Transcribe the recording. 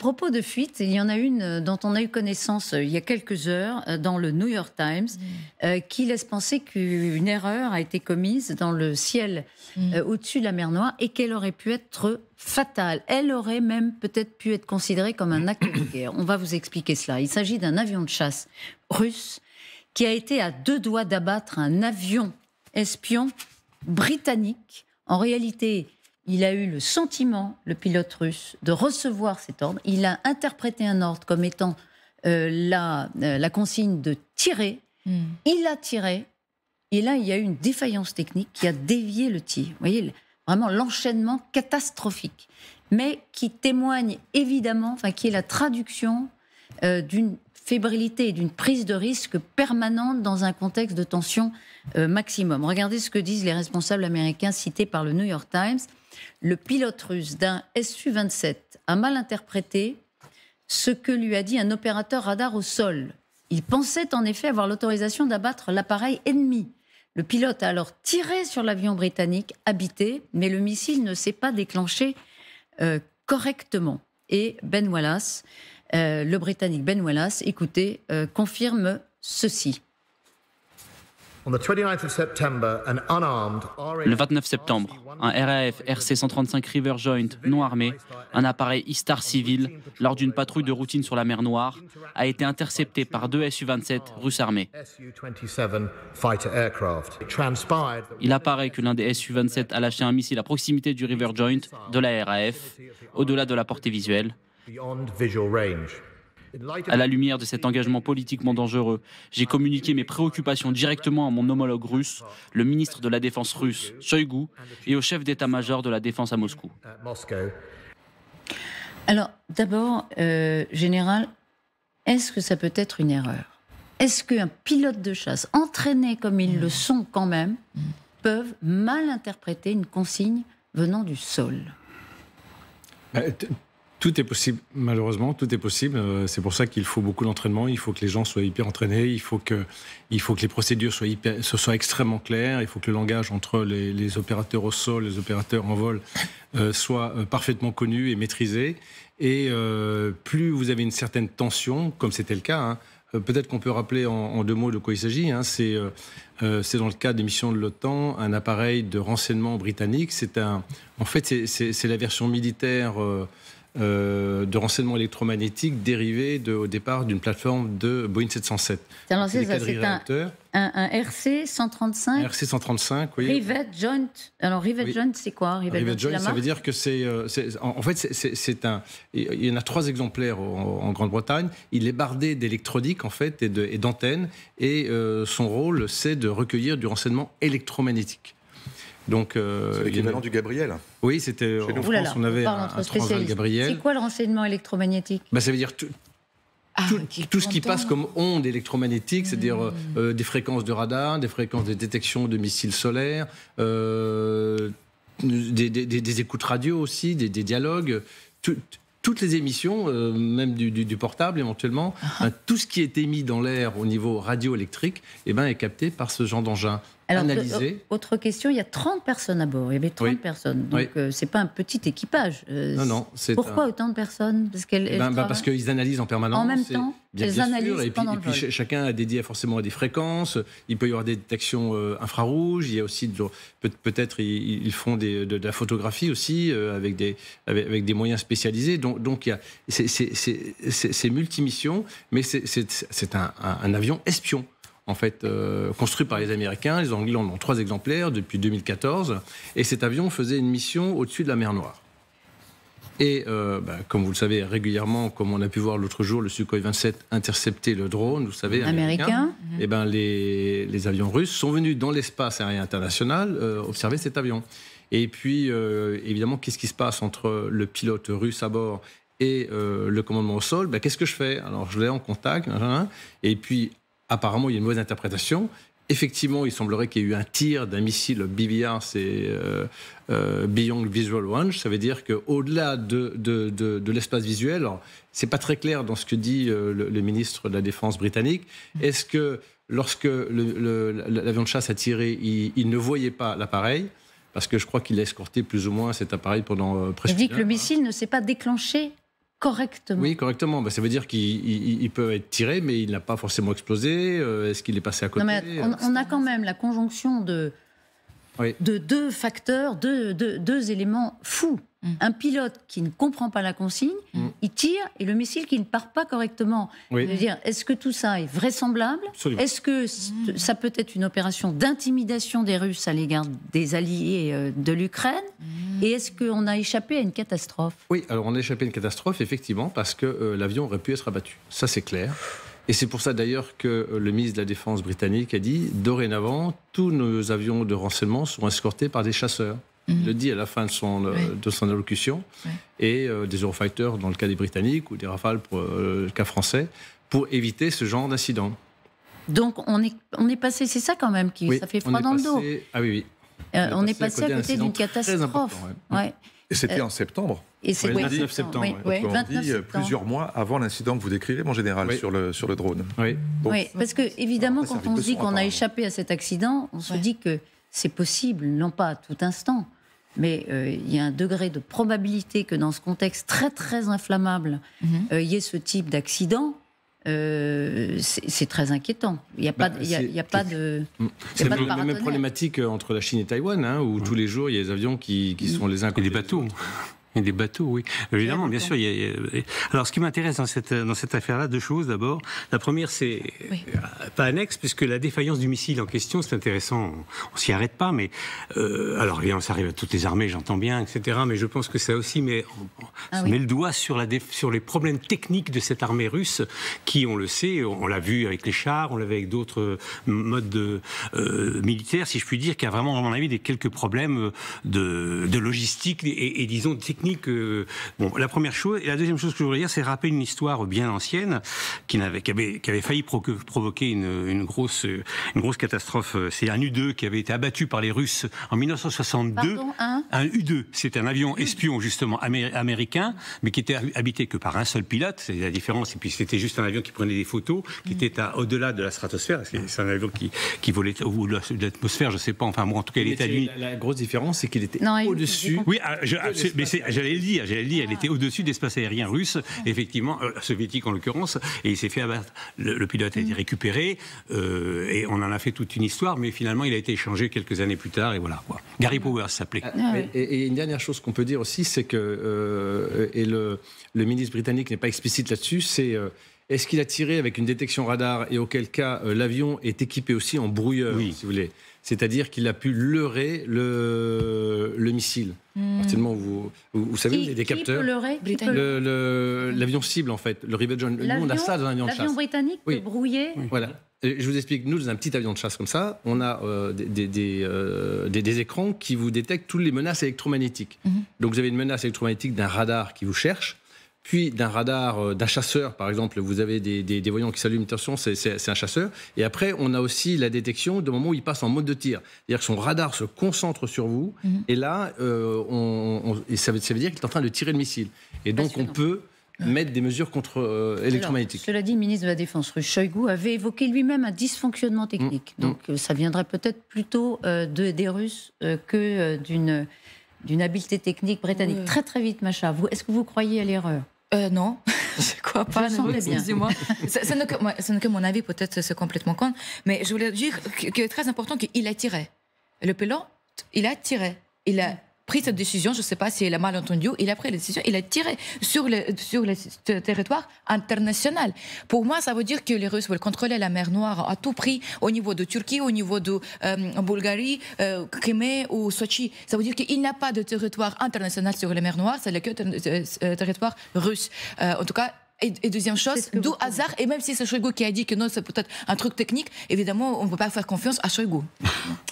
propos de fuite, il y en a une dont on a eu connaissance il y a quelques heures dans le New York Times qui laisse penser qu'une erreur a été commise dans le ciel au-dessus de la mer Noire et qu'elle aurait pu être fatale. Elle aurait même peut-être pu être considérée comme un acte de guerre. On va vous expliquer cela. Il s'agit d'un avion de chasse russe qui a été à 2 doigts d'abattre un avion espion britannique. En réalité, il a eu le sentiment, le pilote russe, de recevoir cet ordre. Il a interprété un ordre comme étant la consigne de tirer. Il a tiré. Et là, il y a eu une défaillance technique qui a dévié le tir. Vous voyez, vraiment l'enchaînement catastrophique. Mais qui témoigne évidemment, enfin, qui est la traduction d'une fébrilité et d'une prise de risque permanente dans un contexte de tension maximum. Regardez ce que disent les responsables américains cités par le New York Times. Le pilote russe d'un Su-27 a mal interprété ce que lui a dit un opérateur radar au sol. Il pensait en effet avoir l'autorisation d'abattre l'appareil ennemi. Le pilote a alors tiré sur l'avion britannique habité, mais le missile ne s'est pas déclenché correctement. Et Ben Wallace, le Britannique Ben Wallace, écoutez, confirme ceci. Le 29 septembre, un RAF RC-135 River Joint non armé, un appareil Istar civil, lors d'une patrouille de routine sur la mer Noire, a été intercepté par 2 Su-27 russes armés. Il apparaît que l'un des Su-27 a lâché un missile à proximité du River Joint de la RAF, au-delà de la portée visuelle. À la lumière de cet engagement politiquement dangereux, j'ai communiqué mes préoccupations directement à mon homologue russe, le ministre de la Défense russe, Shoigu, et au chef d'état-major de la Défense à Moscou. Alors, d'abord, général, est-ce que ça peut être une erreur ? Est-ce qu'un pilote de chasse, entraîné comme ils le sont quand même, peuvent mal interpréter une consigne venant du sol ? Tout est possible, malheureusement, tout est possible. C'est pour ça qu'il faut beaucoup d'entraînement, il faut que les gens soient hyper entraînés, il faut que les procédures soient extrêmement claires, il faut que le langage entre les opérateurs au sol, les opérateurs en vol, soit parfaitement connu et maîtrisé. Et plus vous avez une certaine tension, comme c'était le cas, peut-être qu'on peut rappeler en 2 mots de quoi il s'agit. C'est dans le cadre des missions de l'OTAN, un appareil de renseignement britannique. C'est la version militaire de renseignement électromagnétique dérivé au départ d'une plateforme de Boeing 707. Alors c'est un RC-135 RC-135, oui. Rivet Joint. Alors Rivet Joint, c'est quoi Rivet Joint, ça veut dire que il y en a 3 exemplaires en Grande-Bretagne. Il est bardé d'électronique, en fait, et d'antennes. Et son rôle, c'est de recueillir du renseignement électromagnétique. Donc, c'est l'équivalent du Gabriel. Oui, c'était en France, on avait un Transval Gabriel. C'est quoi le renseignement électromagnétique ? Ça veut dire tout ce qui passe comme ondes électromagnétiques, c'est-à-dire des fréquences de radar, des fréquences de détection de missiles solaires, des écoutes radio aussi, des dialogues, toutes les émissions, même du portable éventuellement, tout ce qui est émis dans l'air au niveau radioélectrique est capté par ce genre d'engin. Alors, analysé. Autre question, il y a 30 personnes à bord. Il y avait 30 personnes. Donc, c'est pas un petit équipage. Non. Pourquoi autant de personnes ? Parce qu'ils analysent en permanence. En même temps, bien sûr. Et puis chacun a dédié forcément à des fréquences. Il peut y avoir des détections infrarouges. Il y a aussi, peut-être, ils font de la photographie aussi, avec des moyens spécialisés. Donc c'est multimission, mais c'est un avion espion. En fait, construit par les Américains. Les Anglais en ont 3 exemplaires depuis 2014. Et cet avion faisait une mission au-dessus de la mer Noire. Et comme vous le savez régulièrement, comme on a pu voir l'autre jour, le Sukhoi 27 interceptait le drone, vous savez, américain. Et les avions russes sont venus dans l'espace aérien international observer cet avion. Et puis, évidemment, qu'est-ce qui se passe entre le pilote russe à bord et le commandement au sol ? Qu'est-ce que je fais ? Alors, je l'ai en contact, et puis, apparemment, il y a une mauvaise interprétation. Effectivement, il semblerait qu'il y ait eu un tir d'un missile BVR, c'est Beyond Visual Range. Ça veut dire qu'au-delà de l'espace visuel, alors, c'est pas très clair dans ce que dit le ministre de la Défense britannique. Est-ce que lorsque l'avion de chasse a tiré, il ne voyait pas l'appareil ? Parce que je crois qu'il a escorté plus ou moins cet appareil pendant presque. Il dit que le missile ne s'est pas déclenché correctement. Oui, correctement. Ça veut dire qu'il peut être tiré, mais il n'a pas forcément explosé. Est-ce qu'il est passé à côté? Non, mais on a quand même la conjonction de deux facteurs, deux éléments fous. Un pilote qui ne comprend pas la consigne, il tire, et le missile qui ne part pas correctement. Je veux dire, est-ce que tout ça est vraisemblable? Absolument. Est-ce que ça peut être une opération d'intimidation des Russes à l'égard des alliés de l'Ukraine? Et est-ce qu'on a échappé à une catastrophe? Oui, alors on a échappé à une catastrophe, effectivement, parce que l'avion aurait pu être abattu. Ça, c'est clair. Et c'est pour ça d'ailleurs que le ministre de la Défense britannique a dit, dorénavant, tous nos avions de renseignement seront escortés par des chasseurs. Il le dit à la fin de son allocution. Et des Eurofighters dans le cas des Britanniques ou des Rafales pour le cas français, pour éviter ce genre d'incident. Donc on est passé, c'est ça quand même, ça fait froid dans le dos. Ah oui. On est passé à côté d'une catastrophe. Et c'était en septembre. Et c'est le 29 septembre. Plusieurs mois avant l'incident que vous décrivez, mon général, sur le drone. Oui, parce que évidemment, quand on se dit qu'on a échappé à cet accident, on se dit que c'est possible, non pas à tout instant, mais il y a un degré de probabilité que dans ce contexte très très inflammable, il y ait ce type d'accident. C'est très inquiétant. Il n'y a pas de. C'est la même problématique entre la Chine et Taïwan, où tous les jours il y a des avions qui sont les uns contre les autres. Et des bateaux. Et des bateaux, oui. Évidemment, bien sûr. Alors, ce qui m'intéresse dans cette affaire-là, deux choses. D'abord, la première, c'est pas annexe, puisque la défaillance du missile en question, c'est intéressant. On s'y arrête pas, mais alors évidemment, ça arrive à toutes les armées, j'entends bien, etc. Mais je pense que ça aussi met le doigt sur les problèmes techniques de cette armée russe, qui, on le sait, on l'a vu avec les chars, on l'avait avec d'autres modes militaires, si je puis dire, qui a vraiment, à mon avis, quelques problèmes de logistique et disons technique. La première chose, et la deuxième chose que je voudrais dire, c'est rappeler une histoire bien ancienne qui avait failli provoquer une grosse catastrophe. C'est un U-2 qui avait été abattu par les Russes en 1962. Pardon, un U-2, c'était un avion espion justement américain, mais qui était habité que par un seul pilote. C'est la différence. Et puis c'était juste un avion qui prenait des photos, qui était au-delà de la stratosphère. C'est un avion qui volait ou de l'atmosphère, je sais pas. Enfin bon, en tout cas, il était à lui. La grosse différence, c'est qu'il était au-dessus. Oui, mais j'allais le dire, elle était au-dessus de l'espace aérien russe, effectivement, soviétique en l'occurrence, et il s'est fait abattre. Le pilote a été récupéré, et on en a fait toute une histoire, mais finalement, il a été échangé quelques années plus tard, et voilà, quoi. Gary Powers s'appelait. Et une dernière chose qu'on peut dire aussi, c'est que, et le ministre britannique n'est pas explicite là-dessus, c'est est-ce qu'il a tiré avec une détection radar, et auquel cas l'avion est équipé aussi en brouilleur, si vous voulez. C'est-à-dire qu'il a pu leurrer le missile. À partir du moment où vous savez, il y a des capteurs. L'avion cible, en fait, le Rivet John. Nous, on a ça dans un avion de chasse. L'avion britannique peut brouiller. Voilà. Je vous explique, nous, dans un petit avion de chasse comme ça, on a des écrans qui vous détectent toutes les menaces électromagnétiques. Donc vous avez une menace électromagnétique d'un radar qui vous cherche, puis d'un radar, d'un chasseur, par exemple, vous avez des voyants qui s'allument, attention, c'est un chasseur. Et après, on a aussi la détection du moment où il passe en mode de tir. C'est-à-dire que son radar se concentre sur vous, et là, ça veut dire qu'il est en train de tirer le missile. Et donc, on peut mettre des mesures électromagnétiques. Cela dit, le ministre de la Défense russe, Shoigu, avait évoqué lui-même un dysfonctionnement technique. Donc, ça viendrait peut-être plutôt des Russes que d'une habileté technique britannique. Très, très vite, Macha. Est-ce que vous croyez à l'erreur ? Non, je crois pas. Excusez-moi. Ce n'est que mon avis, peut-être c'est complètement con. Mais je voulais dire qu'il est très important qu'il a tiré. Le pilote, il a tiré. Il a pris cette décision, je ne sais pas si il a mal entendu, il a pris la décision, il a tiré sur le territoire international. Pour moi, ça veut dire que les Russes veulent contrôler la mer Noire à tout prix, au niveau de Turquie, au niveau de Bulgarie, Crimée ou Sochi. Ça veut dire qu'il n'y a pas de territoire international sur la mer Noire, c'est le territoire russe. En tout cas, et deuxième chose, d'où hasard, et même si c'est Shoigu qui a dit que non, c'est peut-être un truc technique, évidemment, on ne peut pas faire confiance à Shoigu.